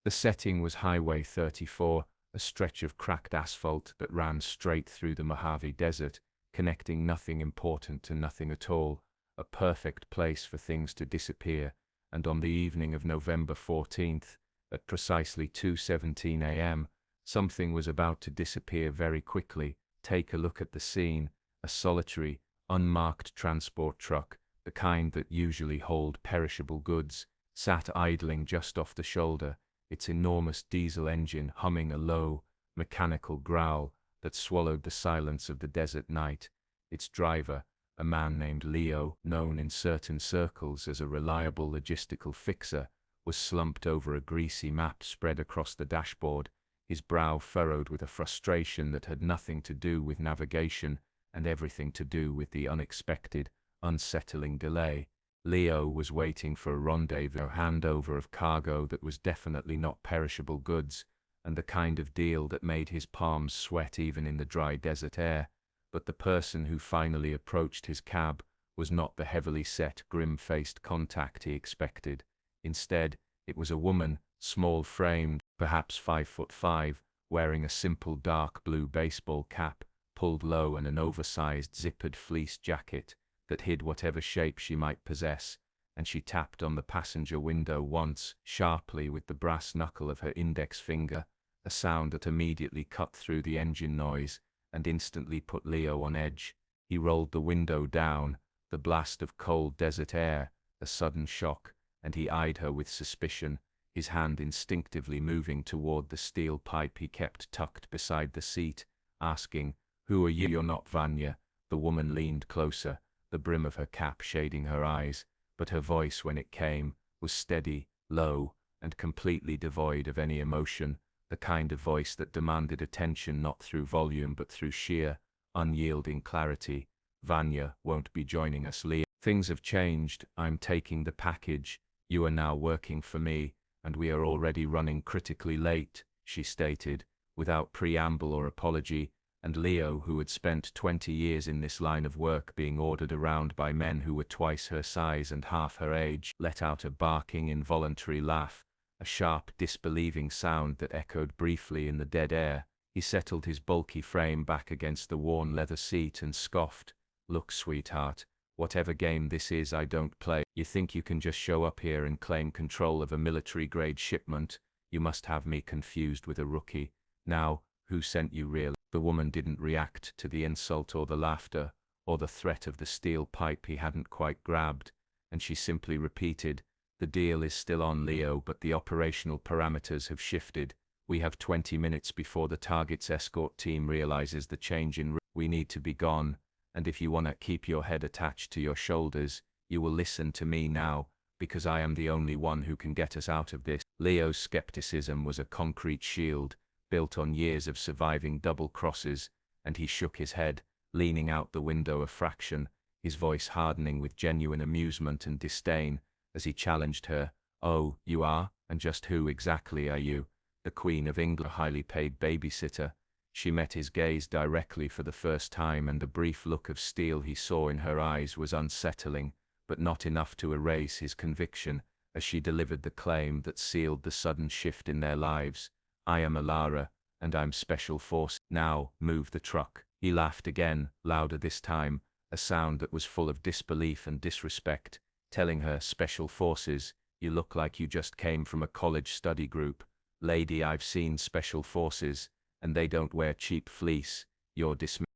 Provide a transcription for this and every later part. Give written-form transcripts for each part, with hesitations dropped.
The setting was Highway 34, a stretch of cracked asphalt that ran straight through the Mojave Desert, connecting nothing important to nothing at all, a perfect place for things to disappear. And on the evening of November 14th, at precisely 2:17 a.m., something was about to disappear very quickly. Take a look at the scene. A solitary, unmarked transport truck, the kind that usually hold perishable goods, sat idling just off the shoulder, its enormous diesel engine humming a low, mechanical growl that swallowed the silence of the desert night. Its driver, a man named Leo, known in certain circles as a reliable logistical fixer, was slumped over a greasy map spread across the dashboard, his brow furrowed with a frustration that had nothing to do with navigation and everything to do with the unexpected, unsettling delay. Leo was waiting for a rendezvous handover of cargo that was definitely not perishable goods, and the kind of deal that made his palms sweat even in the dry desert air. But the person who finally approached his cab was not the heavily set, grim-faced contact he expected. Instead, it was a woman, small-framed, perhaps 5'5", wearing a simple dark blue baseball cap, pulled low, and an oversized zippered fleece jacket that hid whatever shape she might possess, and she tapped on the passenger window once, sharply with the brass knuckle of her index finger, a sound that immediately cut through the engine noise and instantly put Leo on edge. He rolled the window down, the blast of cold desert air, a sudden shock, and he eyed her with suspicion, his hand instinctively moving toward the steel pipe he kept tucked beside the seat, asking, "Who are you?" "You're not Vanya." The woman leaned closer, the brim of her cap shading her eyes, but her voice, when it came, was steady, low, and completely devoid of any emotion, the kind of voice that demanded attention not through volume but through sheer, unyielding clarity. "Vanya won't be joining us, Leo. Things have changed. I'm taking the package. You are now working for me, and we are already running critically late," she stated, without preamble or apology. And Leo, who had spent 20 years in this line of work being ordered around by men who were twice her size and half her age, let out a barking, involuntary laugh, a sharp, disbelieving sound that echoed briefly in the dead air. He settled his bulky frame back against the worn leather seat and scoffed, "Look, sweetheart, whatever game this is, I don't play. You think you can just show up here and claim control of a military-grade shipment? You must have me confused with a rookie. Now, who sent you, really?" The woman didn't react to the insult or the laughter, or the threat of the steel pipe he hadn't quite grabbed, and she simply repeated, "The deal is still on, Leo, but the operational parameters have shifted. We have 20 minutes before the target's escort team realizes the change in route. We need to be gone, and if you want to keep your head attached to your shoulders, you will listen to me now, because I am the only one who can get us out of this." Leo's skepticism was a concrete shield, built on years of surviving double crosses, and he shook his head, leaning out the window a fraction, his voice hardening with genuine amusement and disdain, as he challenged her. "Oh, you are? And just who exactly are you? The Queen of England, a highly paid babysitter?" She met his gaze directly for the first time, and the brief look of steel he saw in her eyes was unsettling, but not enough to erase his conviction, as she delivered the claim that sealed the sudden shift in their lives. "I am Elara, and I'm Special Force. Now, move the truck." He laughed again, louder this time, a sound that was full of disbelief and disrespect, telling her, "Special Forces? You look like you just came from a college study group. Lady, I've seen Special Forces, and they don't wear cheap fleece. You're dismissed."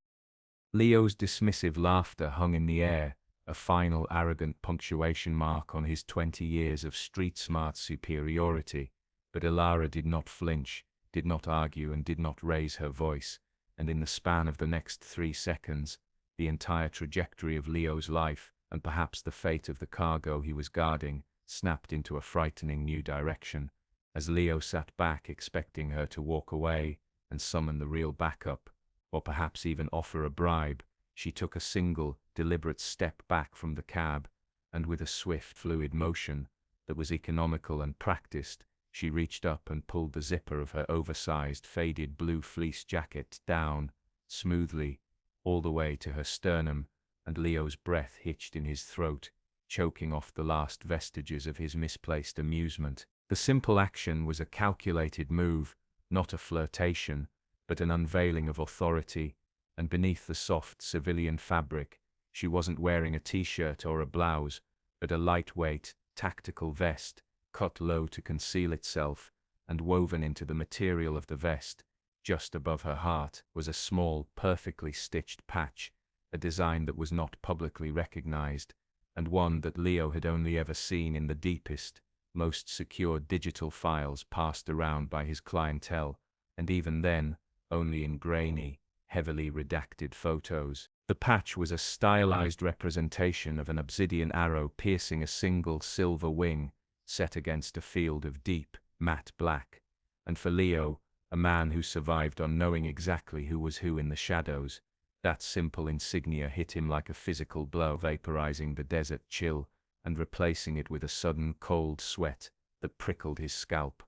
Leo's dismissive laughter hung in the air, a final arrogant punctuation mark on his 20 years of street-smart superiority. But Elara did not flinch, did not argue, and did not raise her voice, and in the span of the next 3 seconds, the entire trajectory of Leo's life, and perhaps the fate of the cargo he was guarding, snapped into a frightening new direction. As Leo sat back expecting her to walk away and summon the real backup, or perhaps even offer a bribe, she took a single, deliberate step back from the cab, and with a swift, fluid motion that was economical and practiced, she reached up and pulled the zipper of her oversized, faded blue fleece jacket down, smoothly, all the way to her sternum, and Leo's breath hitched in his throat, choking off the last vestiges of his misplaced amusement. The simple action was a calculated move, not a flirtation, but an unveiling of authority, and beneath the soft civilian fabric, she wasn't wearing a t-shirt or a blouse, but a lightweight, tactical vest, cut low to conceal itself, and woven into the material of the vest, just above her heart, was a small, perfectly stitched patch, a design that was not publicly recognized, and one that Leo had only ever seen in the deepest, most secure digital files passed around by his clientele, and even then, only in grainy, heavily redacted photos. The patch was a stylized representation of an obsidian arrow piercing a single silver wing, set against a field of deep, matte black. And for Leo, a man who survived on knowing exactly who was who in the shadows, that simple insignia hit him like a physical blow, vaporizing the desert chill and replacing it with a sudden cold sweat that prickled his scalp.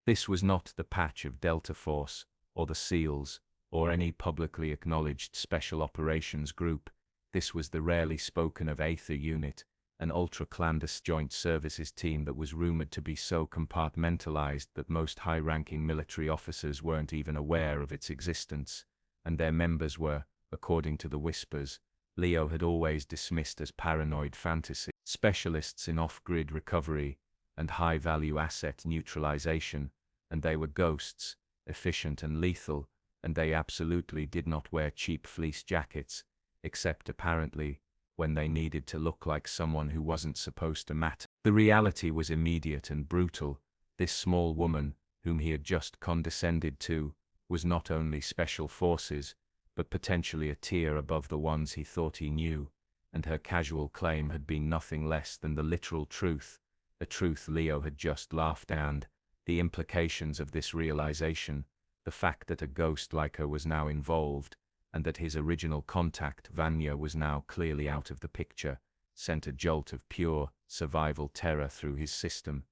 This was not the patch of Delta Force, or the SEALs, or any publicly acknowledged Special Operations Group. This was the rarely spoken of Aether Unit, an ultra-clandestine joint services team that was rumored to be so compartmentalized that most high-ranking military officers weren't even aware of its existence, and their members were, according to the whispers, Leo had always dismissed as paranoid fantasy, specialists in off-grid recovery and high-value asset neutralization, and they were ghosts, efficient and lethal, and they absolutely did not wear cheap fleece jackets, except apparently when they needed to look like someone who wasn't supposed to matter. The reality was immediate and brutal. This small woman, whom he had just condescended to, was not only special forces, but potentially a tier above the ones he thought he knew, and her casual claim had been nothing less than the literal truth, a truth Leo had just laughed at, and the implications of this realization, the fact that a ghost like her was now involved, and that his original contact, Vanya, was now clearly out of the picture, sent a jolt of pure, survival terror through his system.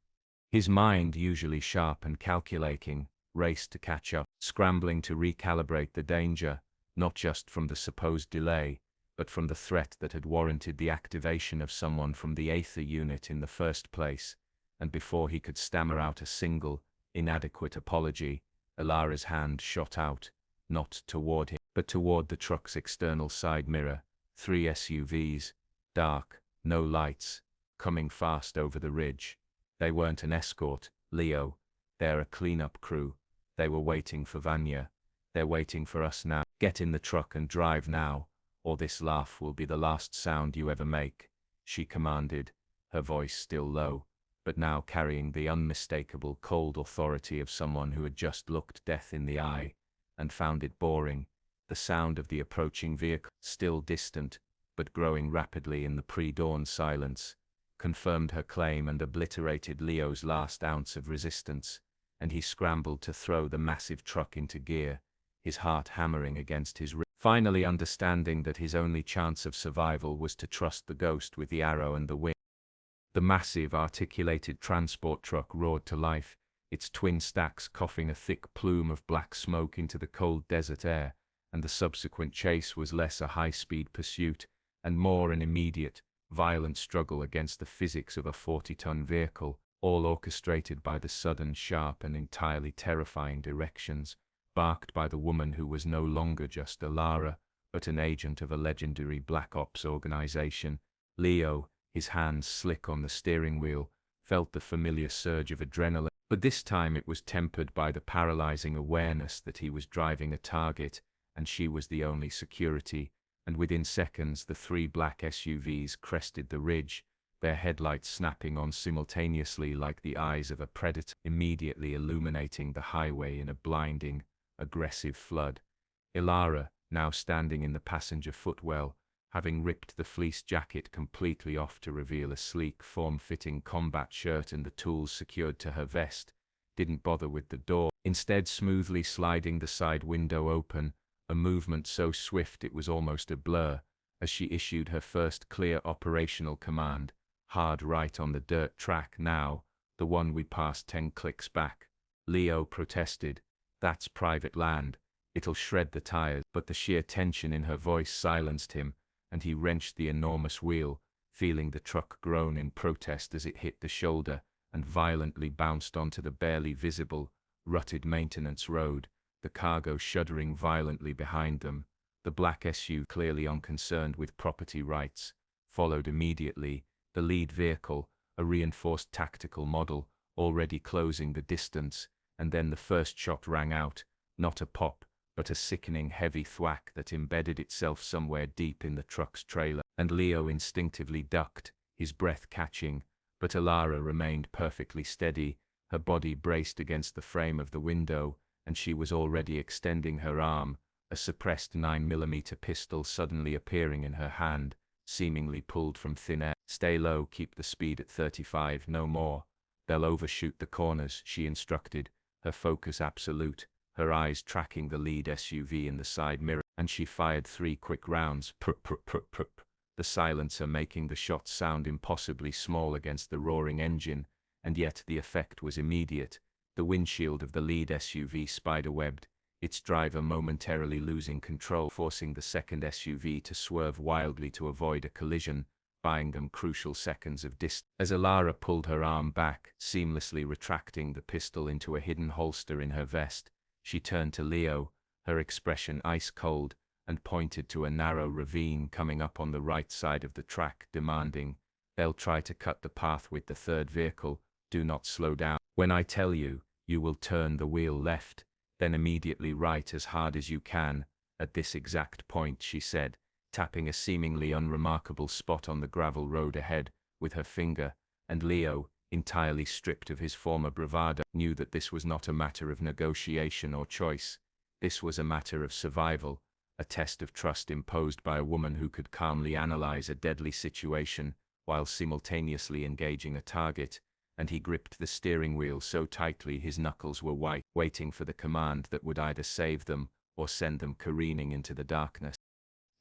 His mind, usually sharp and calculating, raced to catch up, scrambling to recalibrate the danger, not just from the supposed delay, but from the threat that had warranted the activation of someone from the Aether Unit in the first place, and before he could stammer out a single, inadequate apology, Elara's hand shot out, not toward him, but toward the truck's external side mirror. 3 SUVs, dark, no lights, coming fast over the ridge. They weren't an escort, Leo. They're a cleanup crew. They were waiting for Vanya. They're waiting for us now. Get in the truck and drive now, or this laugh will be the last sound you ever make, she commanded, her voice still low, but now carrying the unmistakable cold authority of someone who had just looked death in the eye, and found it boring. The sound of the approaching vehicle, still distant, but growing rapidly in the pre-dawn silence, confirmed her claim and obliterated Leo's last ounce of resistance, and he scrambled to throw the massive truck into gear, his heart hammering against his ribs, finally understanding that his only chance of survival was to trust the ghost with the arrow and the wing. The massive, articulated transport truck roared to life, its twin stacks coughing a thick plume of black smoke into the cold desert air, and the subsequent chase was less a high-speed pursuit and more an immediate, violent struggle against the physics of a 40-ton vehicle, all orchestrated by the sudden, sharp, and entirely terrifying directions, barked by the woman who was no longer just Elara, but an agent of a legendary Black Ops organization. Leo, his hands slick on the steering wheel, felt the familiar surge of adrenaline, but this time it was tempered by the paralyzing awareness that he was driving a target, and she was the only security, and within seconds the 3 black SUVs crested the ridge, their headlights snapping on simultaneously like the eyes of a predator, immediately illuminating the highway in a blinding, aggressive flood. Elara, now standing in the passenger footwell, having ripped the fleece jacket completely off to reveal a sleek, form-fitting combat shirt and the tools secured to her vest, didn't bother with the door, instead smoothly sliding the side window open, a movement so swift it was almost a blur, as she issued her first clear operational command, "Hard right on the dirt track now, the one we passed 10 clicks back." Leo protested, "That's private land, it'll shred the tires," but the sheer tension in her voice silenced him, and he wrenched the enormous wheel, feeling the truck groan in protest as it hit the shoulder, and violently bounced onto the barely visible, rutted maintenance road, the cargo shuddering violently behind them. The black SUV, clearly unconcerned with property rights, followed immediately, the lead vehicle, a reinforced tactical model, already closing the distance, and then the first shot rang out, not a pop, but a sickening heavy thwack that embedded itself somewhere deep in the truck's trailer, and Leo instinctively ducked, his breath catching, but Elara remained perfectly steady, her body braced against the frame of the window, and she was already extending her arm, a suppressed 9mm pistol suddenly appearing in her hand, seemingly pulled from thin air. "Stay low, keep the speed at 35, no more. They'll overshoot the corners," she instructed, her focus absolute, her eyes tracking the lead SUV in the side mirror, and she fired 3 quick rounds, the silencer making the shots sound impossibly small against the roaring engine, and yet the effect was immediate. The windshield of the lead SUV spiderwebbed, its driver momentarily losing control, forcing the second SUV to swerve wildly to avoid a collision, buying them crucial seconds of distance. As Elara pulled her arm back, seamlessly retracting the pistol into a hidden holster in her vest, she turned to Leo, her expression ice-cold, and pointed to a narrow ravine coming up on the right side of the track, demanding, "They'll try to cut the path with the third vehicle, do not slow down. When I tell you, you will turn the wheel left, then immediately right as hard as you can, at this exact point," she said, tapping a seemingly unremarkable spot on the gravel road ahead with her finger, and Leo, entirely stripped of his former bravado, knew that this was not a matter of negotiation or choice. This was a matter of survival, a test of trust imposed by a woman who could calmly analyze a deadly situation while simultaneously engaging a target, and he gripped the steering wheel so tightly his knuckles were white, waiting for the command that would either save them or send them careening into the darkness.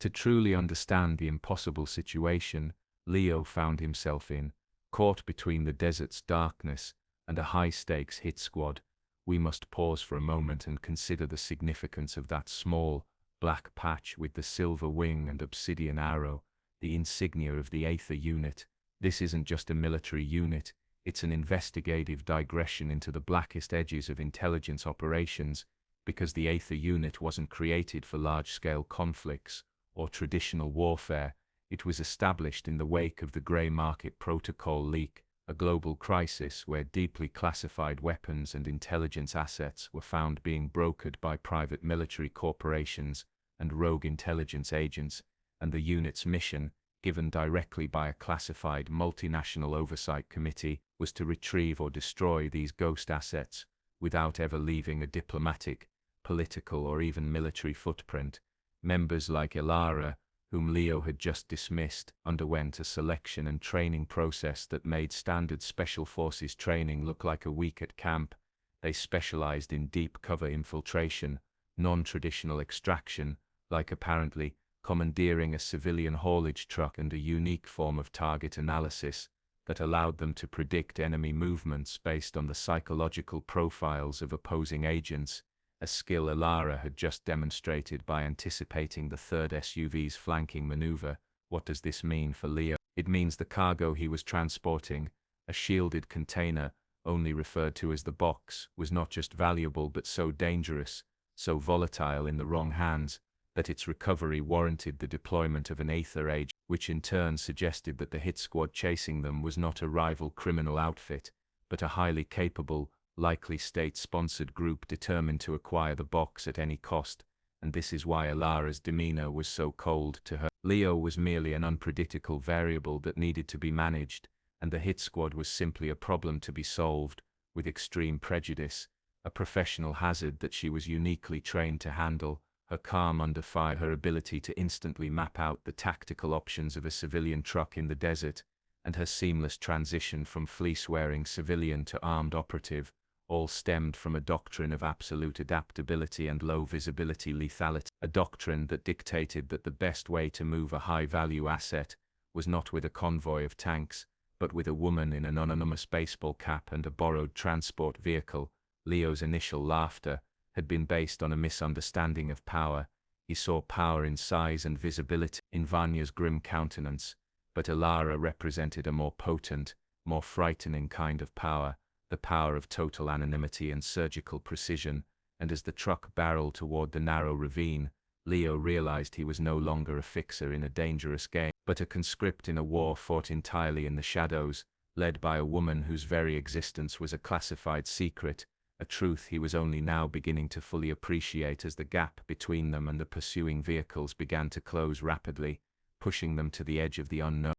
To truly understand the impossible situation Leo found himself in, caught between the desert's darkness and a high-stakes hit squad, we must pause for a moment and consider the significance of that small, black patch with the silver wing and obsidian arrow, the insignia of the Aether unit. This isn't just a military unit, it's an investigative digression into the blackest edges of intelligence operations, because the Aether unit wasn't created for large-scale conflicts or traditional warfare. It was established in the wake of the Grey Market Protocol leak, a global crisis where deeply classified weapons and intelligence assets were found being brokered by private military corporations and rogue intelligence agents, and the unit's mission, given directly by a classified multinational oversight committee, was to retrieve or destroy these ghost assets without ever leaving a diplomatic, political, or even military footprint. Members like Elara, whom Leo had just dismissed, underwent a selection and training process that made standard Special Forces training look like a week at camp. They specialized in deep cover infiltration, non-traditional extraction, like apparently commandeering a civilian haulage truck, and a unique form of target analysis that allowed them to predict enemy movements based on the psychological profiles of opposing agents, a skill Elara had just demonstrated by anticipating the third SUV's flanking maneuver. What does this mean for Leo? It means the cargo he was transporting, a shielded container, only referred to as the box, was not just valuable but so dangerous, so volatile in the wrong hands, that its recovery warranted the deployment of an Aether agent, which in turn suggested that the hit squad chasing them was not a rival criminal outfit, but a highly capable, likely state-sponsored group determined to acquire the box at any cost, and this is why Elara's demeanor was so cold to her. Leo was merely an unpredictable variable that needed to be managed, and the hit squad was simply a problem to be solved, with extreme prejudice, a professional hazard that she was uniquely trained to handle. Her calm under fire, her ability to instantly map out the tactical options of a civilian truck in the desert, and her seamless transition from fleece-wearing civilian to armed operative, all stemmed from a doctrine of absolute adaptability and low-visibility lethality, a doctrine that dictated that the best way to move a high-value asset was not with a convoy of tanks, but with a woman in an anonymous baseball cap and a borrowed transport vehicle. Leo's initial laughter had been based on a misunderstanding of power. He saw power in size and visibility in Vanya's grim countenance, but Elara represented a more potent, more frightening kind of power, the power of total anonymity and surgical precision, and as the truck barreled toward the narrow ravine, Leo realized he was no longer a fixer in a dangerous game, but a conscript in a war fought entirely in the shadows, led by a woman whose very existence was a classified secret, a truth he was only now beginning to fully appreciate as the gap between them and the pursuing vehicles began to close rapidly, pushing them to the edge of the unknown.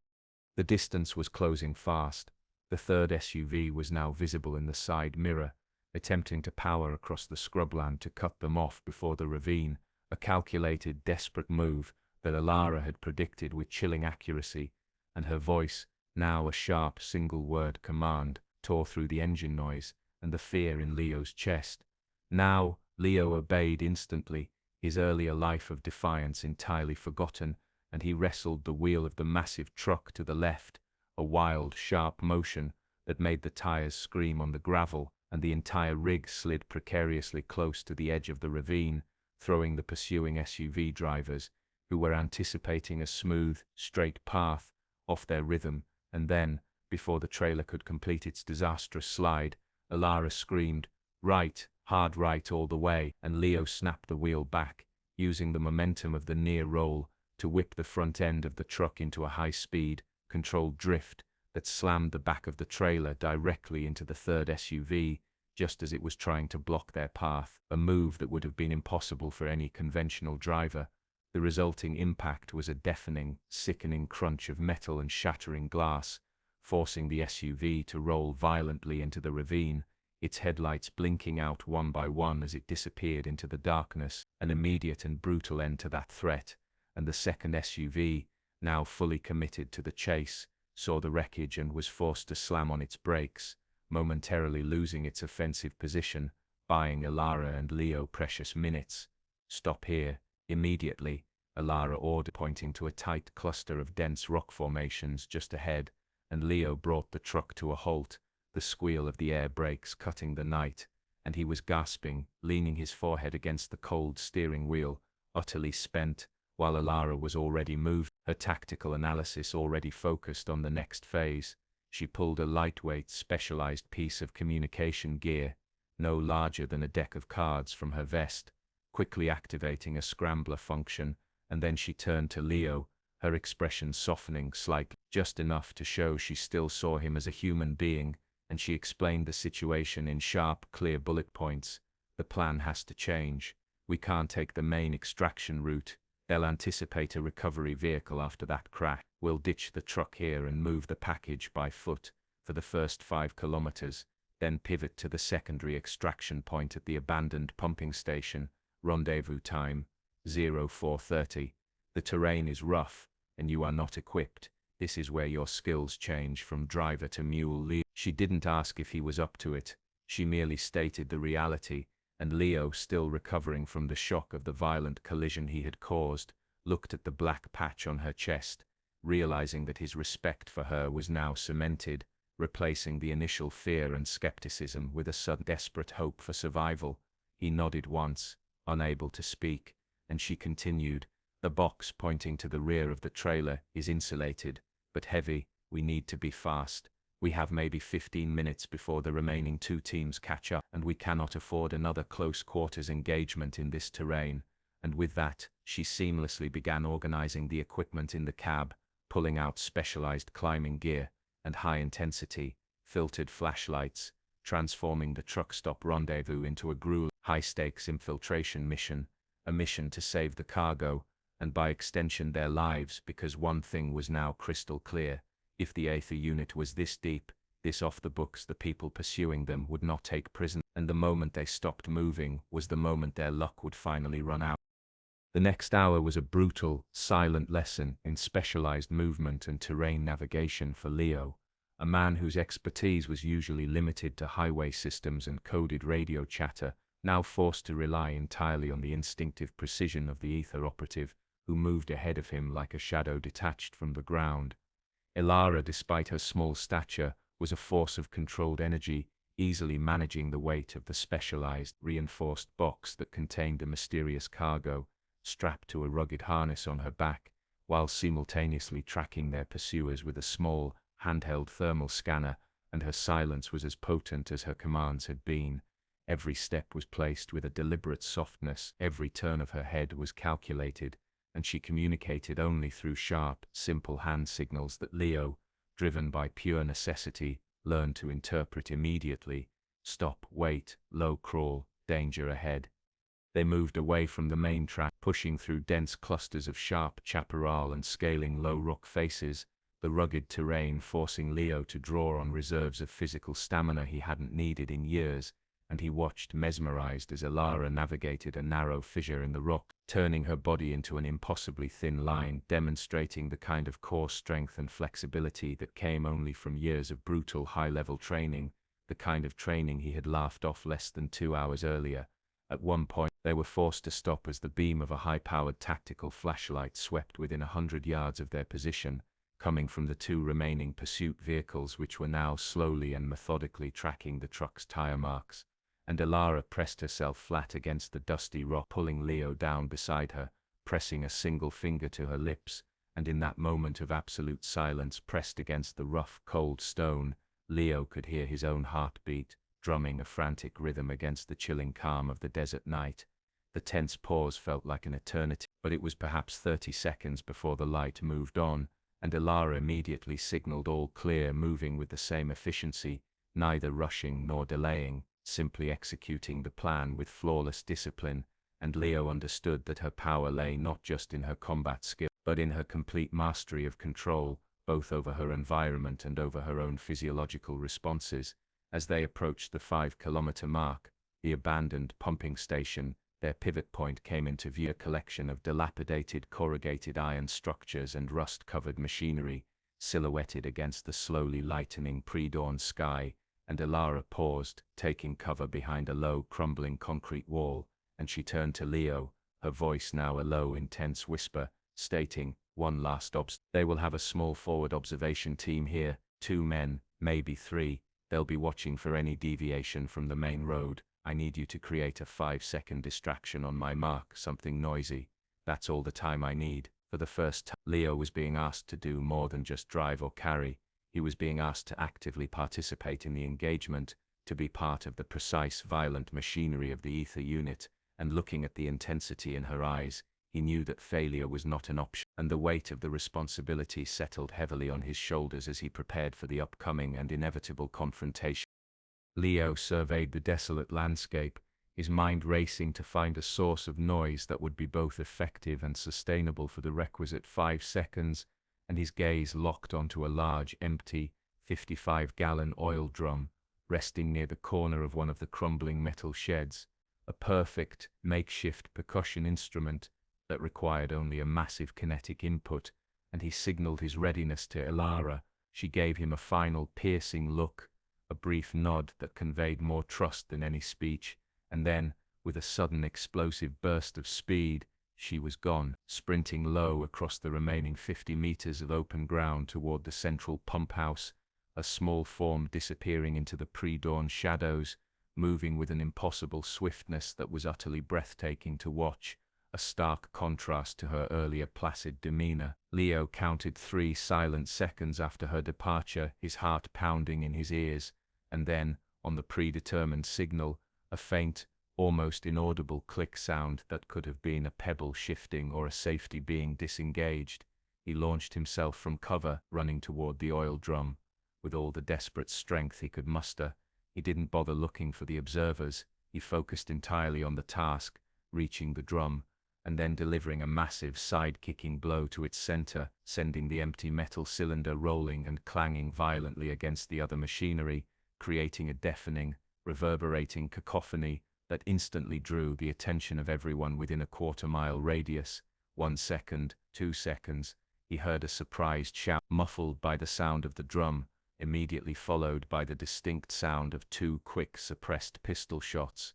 The distance was closing fast. The third SUV was now visible in the side mirror, attempting to power across the scrubland to cut them off before the ravine, a calculated, desperate move that Elara had predicted with chilling accuracy, and her voice, now a sharp single-word command, tore through the engine noise and the fear in Leo's chest. Now, Leo obeyed instantly, his earlier life of defiance entirely forgotten, and he wrestled the wheel of the massive truck to the left, a wild, sharp motion that made the tires scream on the gravel, and the entire rig slid precariously close to the edge of the ravine, throwing the pursuing SUV drivers, who were anticipating a smooth, straight path, off their rhythm, and then, before the trailer could complete its disastrous slide, Elara screamed, "Right, hard right all the way," and Leo snapped the wheel back, using the momentum of the near roll to whip the front end of the truck into a high-speed, controlled drift that slammed the back of the trailer directly into the third SUV, just as it was trying to block their path, a move that would have been impossible for any conventional driver. The resulting impact was a deafening, sickening crunch of metal and shattering glass, forcing the SUV to roll violently into the ravine, its headlights blinking out one by one as it disappeared into the darkness, an immediate and brutal end to that threat, and the second SUV, now fully committed to the chase, saw the wreckage and was forced to slam on its brakes, momentarily losing its offensive position, buying Elara and Leo precious minutes. "Stop here, immediately," Elara ordered, pointing to a tight cluster of dense rock formations just ahead, and Leo brought the truck to a halt, the squeal of the air brakes cutting the night, and he was gasping, leaning his forehead against the cold steering wheel, utterly spent, while Elara was already moved, her tactical analysis already focused on the next phase. She pulled a lightweight, specialized piece of communication gear, no larger than a deck of cards, from her vest, quickly activating a scrambler function, and then she turned to Leo, her expression softening slightly, just enough to show she still saw him as a human being, and she explained the situation in sharp, clear bullet points. "The plan has to change. We can't take the main extraction route. They'll anticipate a recovery vehicle after that crash. We'll ditch the truck here and move the package by foot for the first 5 kilometers, then pivot to the secondary extraction point at the abandoned pumping station. Rendezvous time, 0430. The terrain is rough, and you are not equipped. This is where your skills change from driver to mule." She didn't ask if he was up to it. She merely stated the reality, and Leo, still recovering from the shock of the violent collision he had caused, looked at the black patch on her chest, realizing that his respect for her was now cemented, replacing the initial fear and skepticism with a sudden desperate hope for survival. He nodded once, unable to speak, and she continued, "The box pointing to the rear of the trailer is insulated, but heavy. We need to be fast. We have maybe 15 minutes before the remaining 2 teams catch up, and we cannot afford another close-quarters engagement in this terrain." And with that, she seamlessly began organizing the equipment in the cab, pulling out specialized climbing gear and high-intensity, filtered flashlights, transforming the truck stop rendezvous into a grueling, high-stakes infiltration mission, a mission to save the cargo, and by extension their lives, because one thing was now crystal clear: if the Aether unit was this deep, this off the books, the people pursuing them would not take prisoners, and the moment they stopped moving was the moment their luck would finally run out. The next hour was a brutal, silent lesson in specialized movement and terrain navigation for Leo, a man whose expertise was usually limited to highway systems and coded radio chatter, now forced to rely entirely on the instinctive precision of the Aether operative, who moved ahead of him like a shadow detached from the ground. Elara, despite her small stature, was a force of controlled energy, easily managing the weight of the specialized, reinforced box that contained a mysterious cargo, strapped to a rugged harness on her back, while simultaneously tracking their pursuers with a small, handheld thermal scanner, and her silence was as potent as her commands had been. Every step was placed with a deliberate softness, every turn of her head was calculated, and she communicated only through sharp, simple hand signals that Leo, driven by pure necessity, learned to interpret immediately. Stop, wait, low crawl, danger ahead. They moved away from the main track, pushing through dense clusters of sharp chaparral and scaling low rock faces, the rugged terrain forcing Leo to draw on reserves of physical stamina he hadn't needed in years, and he watched mesmerized as Elara navigated a narrow fissure in the rock, turning her body into an impossibly thin line, demonstrating the kind of core strength and flexibility that came only from years of brutal high-level training, the kind of training he had laughed off less than 2 hours earlier. At one point, they were forced to stop as the beam of a high-powered tactical flashlight swept within 100 yards of their position, coming from the 2 remaining pursuit vehicles which were now slowly and methodically tracking the truck's tire marks, and Elara pressed herself flat against the dusty rock, pulling Leo down beside her, pressing a single finger to her lips, and in that moment of absolute silence pressed against the rough, cold stone, Leo could hear his own heartbeat, drumming a frantic rhythm against the chilling calm of the desert night. The tense pause felt like an eternity, but it was perhaps 30 seconds before the light moved on, and Elara immediately signaled all clear, moving with the same efficiency, neither rushing nor delaying, simply executing the plan with flawless discipline, and Leo understood that her power lay not just in her combat skill, but in her complete mastery of control, both over her environment and over her own physiological responses. As they approached the 5-kilometer mark, the abandoned pumping station, their pivot point came into view, a collection of dilapidated corrugated iron structures and rust-covered machinery, silhouetted against the slowly lightening pre-dawn sky, and Elara paused, taking cover behind a low, crumbling concrete wall, and she turned to Leo, her voice now a low, intense whisper, stating, "One last They will have a small forward observation team here, 2 men, maybe 3. They'll be watching for any deviation from the main road. I need you to create a 5-second distraction on my mark, something noisy. That's all the time I need." For the first time, Leo was being asked to do more than just drive or carry. He was being asked to actively participate in the engagement, to be part of the precise, violent machinery of the ether unit, and looking at the intensity in her eyes, he knew that failure was not an option, and the weight of the responsibility settled heavily on his shoulders as he prepared for the upcoming and inevitable confrontation. Leo surveyed the desolate landscape, his mind racing to find a source of noise that would be both effective and sustainable for the requisite 5 seconds, and his gaze locked onto a large, empty, 55-gallon oil drum, resting near the corner of one of the crumbling metal sheds, a perfect, makeshift percussion instrument that required only a massive kinetic input, and he signaled his readiness to Elara. She gave him a final piercing look, a brief nod that conveyed more trust than any speech, and then, with a sudden explosive burst of speed, she was gone, sprinting low across the remaining 50 meters of open ground toward the central pump house, a small form disappearing into the pre-dawn shadows, moving with an impossible swiftness that was utterly breathtaking to watch, a stark contrast to her earlier placid demeanor. Leo counted 3 silent seconds after her departure, his heart pounding in his ears, and then, on the predetermined signal, a faint, almost inaudible click sound that could have been a pebble shifting or a safety being disengaged. He launched himself from cover, running toward the oil drum. With all the desperate strength he could muster, he didn't bother looking for the observers. He focused entirely on the task, reaching the drum, and then delivering a massive side-kicking blow to its center, sending the empty metal cylinder rolling and clanging violently against the other machinery, creating a deafening, reverberating cacophony that instantly drew the attention of everyone within a quarter-mile radius. 1 second, 2 seconds, he heard a surprised shout, muffled by the sound of the drum, immediately followed by the distinct sound of 2 quick, suppressed pistol shots,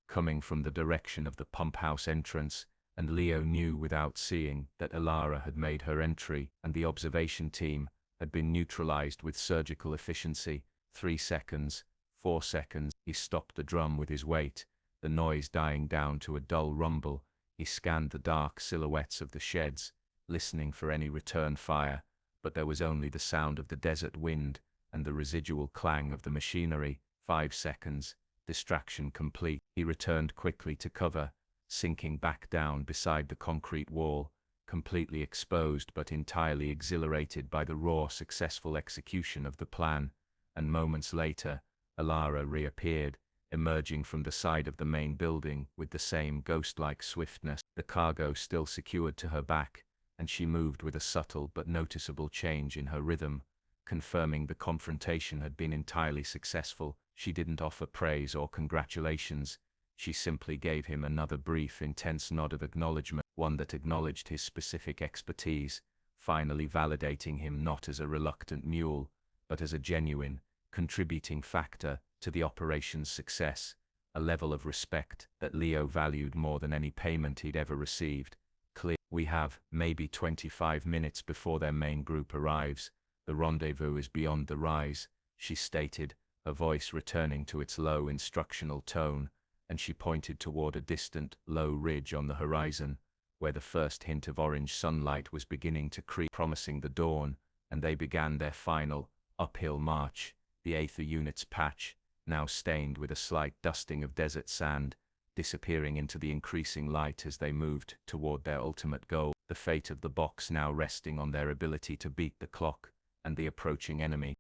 coming from the direction of the pump house entrance, and Leo knew without seeing that Elara had made her entry, and the observation team had been neutralized with surgical efficiency. 3 seconds, 4 seconds, he stopped the drum with his weight, the noise dying down to a dull rumble. He scanned the dark silhouettes of the sheds, listening for any return fire, but there was only the sound of the desert wind and the residual clang of the machinery. 5 seconds, distraction complete. He returned quickly to cover, sinking back down beside the concrete wall, completely exposed but entirely exhilarated by the raw, successful execution of the plan. And moments later, Elara reappeared, emerging from the side of the main building with the same ghost-like swiftness, the cargo still secured to her back, and she moved with a subtle but noticeable change in her rhythm, confirming the confrontation had been entirely successful. She didn't offer praise or congratulations. She simply gave him another brief, intense nod of acknowledgement, one that acknowledged his specific expertise, finally validating him not as a reluctant mule, but as a genuine, contributing factor to the operation's success, a level of respect that Leo valued more than any payment he'd ever received. Clear. We have maybe 25 minutes before their main group arrives. The rendezvous is beyond the rise, she stated, her voice returning to its low instructional tone, and she pointed toward a distant, low ridge on the horizon, where the first hint of orange sunlight was beginning to creep, promising the dawn, and they began their final, uphill march. The 8th unit's patch, now stained with a slight dusting of desert sand, disappearing into the increasing light as they moved toward their ultimate goal, the fate of the box now resting on their ability to beat the clock and the approaching enemy.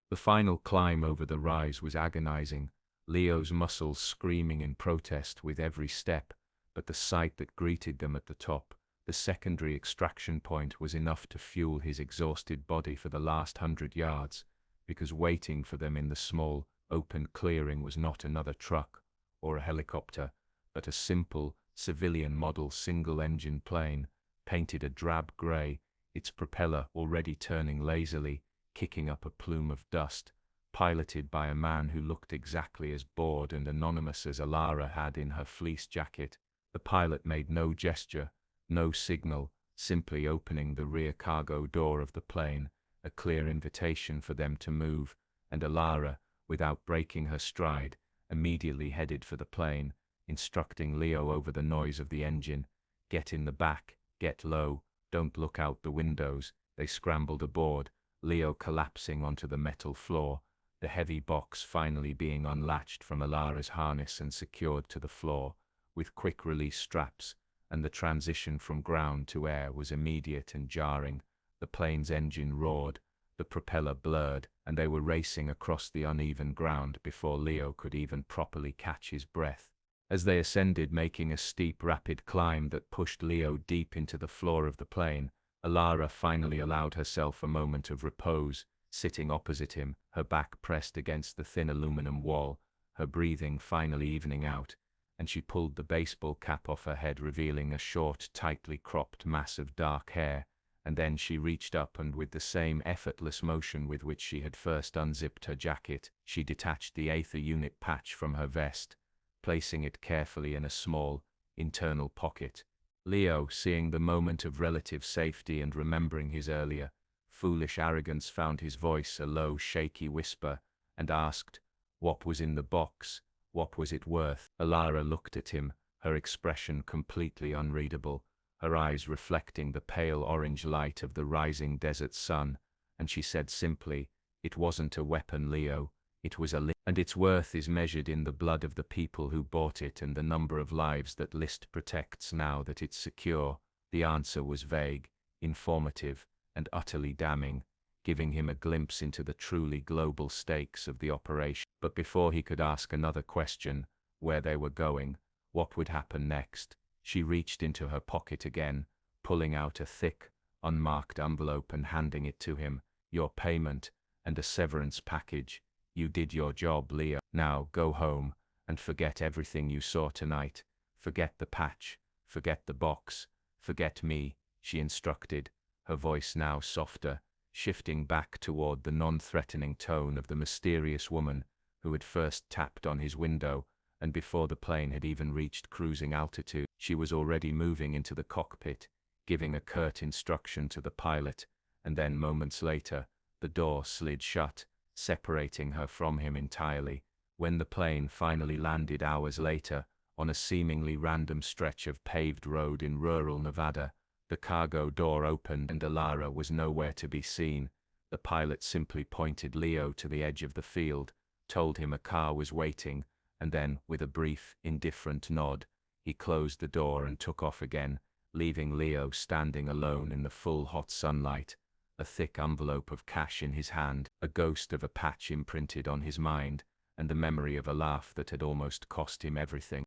The final climb over the rise was agonizing, Leo's muscles screaming in protest with every step, but the sight that greeted them at the top, the secondary extraction point, was enough to fuel his exhausted body for the last 100 yards, because waiting for them in the small, open clearing was not another truck or a helicopter, but a simple, civilian model single-engine plane, painted a drab gray, its propeller already turning lazily, kicking up a plume of dust, piloted by a man who looked exactly as bored and anonymous as Elara had in her fleece jacket. The pilot made no gesture, no signal, simply opening the rear cargo door of the plane, a clear invitation for them to move, and Elara, without breaking her stride, immediately headed for the plane, instructing Leo over the noise of the engine, "Get in the back, get low, don't look out the windows." They scrambled aboard, Leo collapsing onto the metal floor, the heavy box finally being unlatched from Elara's harness and secured to the floor, with quick-release straps, and the transition from ground to air was immediate and jarring. The plane's engine roared, the propeller blurred, and they were racing across the uneven ground before Leo could even properly catch his breath. As they ascended, making a steep, rapid climb that pushed Leo deep into the floor of the plane, Elara finally allowed herself a moment of repose, sitting opposite him, her back pressed against the thin aluminum wall, her breathing finally evening out, and she pulled the baseball cap off her head, revealing a short, tightly cropped mass of dark hair, and then she reached up and, with the same effortless motion with which she had first unzipped her jacket, she detached the 8th unit patch from her vest, placing it carefully in a small, internal pocket. Leo, seeing the moment of relative safety and remembering his earlier, foolish arrogance, found his voice a low, shaky whisper, and asked, "What was in the box? What was it worth?" Elara looked at him, her expression completely unreadable, her eyes reflecting the pale orange light of the rising desert sun, and she said simply, "It wasn't a weapon, Leo. It was a and its worth is measured in the blood of the people who bought it and the number of lives that list protects now that it's secure." The answer was vague, informative, and utterly damning, giving him a glimpse into the truly global stakes of the operation. But before he could ask another question, where they were going, what would happen next, she reached into her pocket again, pulling out a thick, unmarked envelope and handing it to him. "Your payment, and a severance package. You did your job, Leo. Now go home, and forget everything you saw tonight. Forget the patch, forget the box, forget me," she instructed, her voice now softer, shifting back toward the non-threatening tone of the mysterious woman who had first tapped on his window, and before the plane had even reached cruising altitude, she was already moving into the cockpit, giving a curt instruction to the pilot, and then moments later, the door slid shut, separating her from him entirely. When the plane finally landed hours later, on a seemingly random stretch of paved road in rural Nevada, The cargo door opened and Elara was nowhere to be seen. The pilot simply pointed Leo to the edge of the field, told him a car was waiting, and then, with a brief, indifferent nod, he closed the door and took off again, leaving Leo standing alone in the full hot sunlight, a thick envelope of cash in his hand, a ghost of a patch imprinted on his mind, and the memory of a laugh that had almost cost him everything.